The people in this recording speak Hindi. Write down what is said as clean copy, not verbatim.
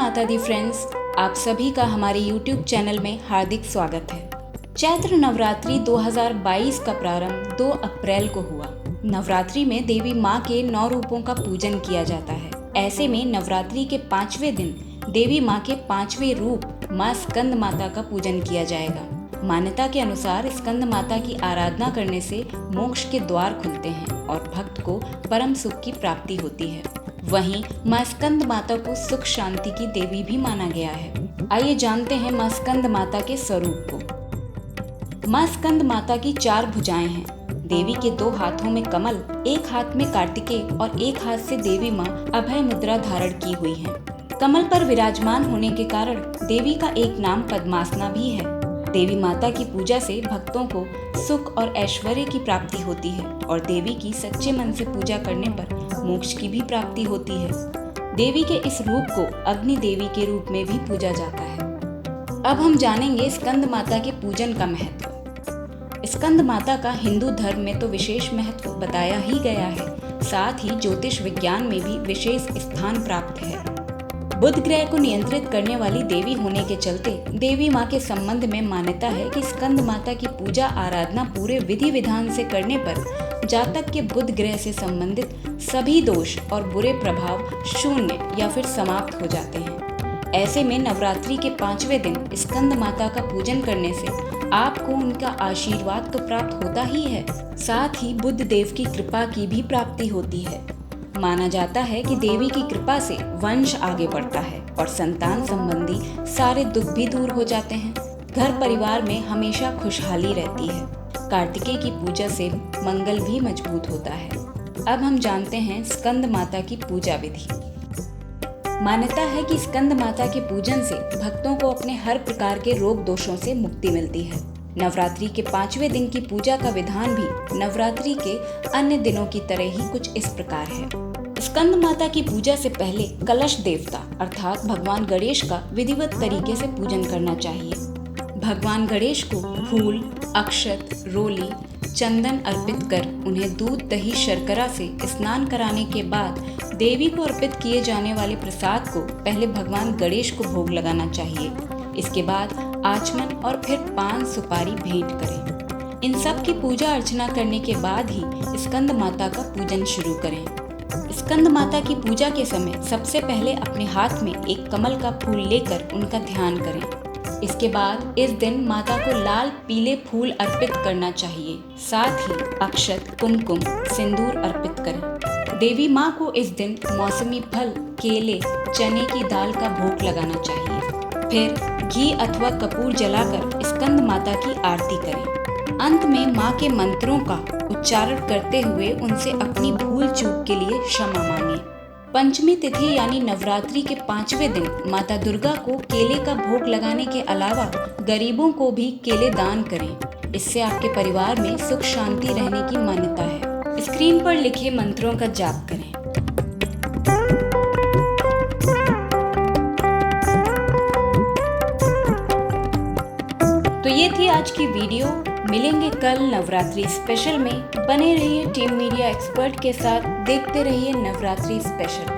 माता दी फ्रेंड्स, आप सभी का हमारे YouTube चैनल में हार्दिक स्वागत है। चैत्र नवरात्रि 2022 का प्रारंभ 2 अप्रैल को हुआ। नवरात्रि में देवी माँ के 9 रूपों का पूजन किया जाता है। ऐसे में नवरात्रि के 5वें दिन देवी माँ के 5वें रूप माँ स्कंद माता का पूजन किया जाएगा। मान्यता के अनुसार स्कंद माता की आराधना करने से मोक्ष के द्वार खुलते हैं और भक्त को परम सुख की प्राप्ति होती है। वहीं माँ स्कंद माता को सुख शांति की देवी भी माना गया है। आइए जानते हैं माँ स्कंद माता के स्वरूप को। माँ स्कंद माता की 4 भुजाएं हैं। देवी के 2 हाथों में कमल, एक हाथ में कार्तिकेय और एक हाथ से देवी माँ अभय मुद्रा धारण की हुई है। कमल पर विराजमान होने के कारण देवी का एक नाम पद्मासना भी है। देवी माता की पूजा से भक्तों को सुख और ऐश्वर्य की प्राप्ति होती है और देवी की सच्चे मन से पूजा करने पर मोक्ष की भी प्राप्ति होती है। देवी के इस रूप को अग्नि देवी के रूप में भी पूजा जाता है। अब हम जानेंगे स्कंद माता के पूजन का महत्व। स्कंद माता का हिंदू धर्म में तो विशेष महत्व बताया ही गया है, साथ ही ज्योतिष विज्ञान में भी विशेष स्थान प्राप्त है। बुध ग्रह को नियंत्रित करने वाली देवी होने के चलते देवी माँ के संबंध में मान्यता है कि स्कंद माता की पूजा आराधना पूरे विधि विधान से करने पर जातक के बुध ग्रह से संबंधित सभी दोष और बुरे प्रभाव शून्य या फिर समाप्त हो जाते हैं। ऐसे में नवरात्रि के 5वें दिन स्कंद माता का पूजन करने से आपको उनका आशीर्वाद तो प्राप्त होता ही है, साथ ही बुध देव की कृपा की भी प्राप्ति होती है। माना जाता है कि देवी की कृपा से वंश आगे बढ़ता है और संतान संबंधी सारे दुख भी दूर हो जाते हैं। घर परिवार में हमेशा खुशहाली रहती है। कार्तिकेय की पूजा से मंगल भी मजबूत होता है। अब हम जानते हैं स्कंद माता की पूजा विधि। मान्यता है कि स्कंद माता के पूजन से भक्तों को अपने हर प्रकार के रोग दोषों से मुक्ति मिलती है। नवरात्रि के 5वें दिन की पूजा का विधान भी नवरात्रि के अन्य दिनों की तरह ही कुछ इस प्रकार है। स्कंद माता की पूजा से पहले कलश देवता अर्थात भगवान गणेश का विधिवत तरीके से पूजन करना चाहिए। भगवान गणेश को फूल, अक्षत, रोली, चंदन अर्पित कर उन्हें दूध, दही, शर्करा से स्नान कराने के बाद देवी को अर्पित किए जाने वाले प्रसाद को पहले भगवान गणेश को भोग लगाना चाहिए। इसके बाद आचमन और फिर पान सुपारी भेंट करें। इन सब की पूजा अर्चना करने के बाद ही स्कंद माता का पूजन शुरू करें। स्कंद माता की पूजा के समय सबसे पहले अपने हाथ में एक कमल का फूल लेकर उनका ध्यान करें। इसके बाद इस दिन माता को लाल पीले फूल अर्पित करना चाहिए। साथ ही अक्षत, कुमकुम, सिंदूर अर्पित करें। देवी माँ को इस दिन मौसमी फल, केले, चने की दाल का भोग लगाना चाहिए। फिर घी अथवा कपूर जलाकर स्कंद माता की आरती करें। अंत में माँ के मंत्रों का उच्चारण करते हुए उनसे अपनी भूल चूक के लिए क्षमा मांगे। पंचमी तिथि यानी नवरात्रि के 5वें दिन माता दुर्गा को केले का भोग लगाने के अलावा गरीबों को भी केले दान करें। इससे आपके परिवार में सुख शांति रहने की मान्यता है। स्क्रीन पर लिखे मंत्रों का जाप करें। तो ये थी आज की वीडियो। मिलेंगे कल नवरात्रि स्पेशल में। बने रहिए टीम मीडिया एक्सपर्ट के साथ, देखते रहिए नवरात्रि स्पेशल।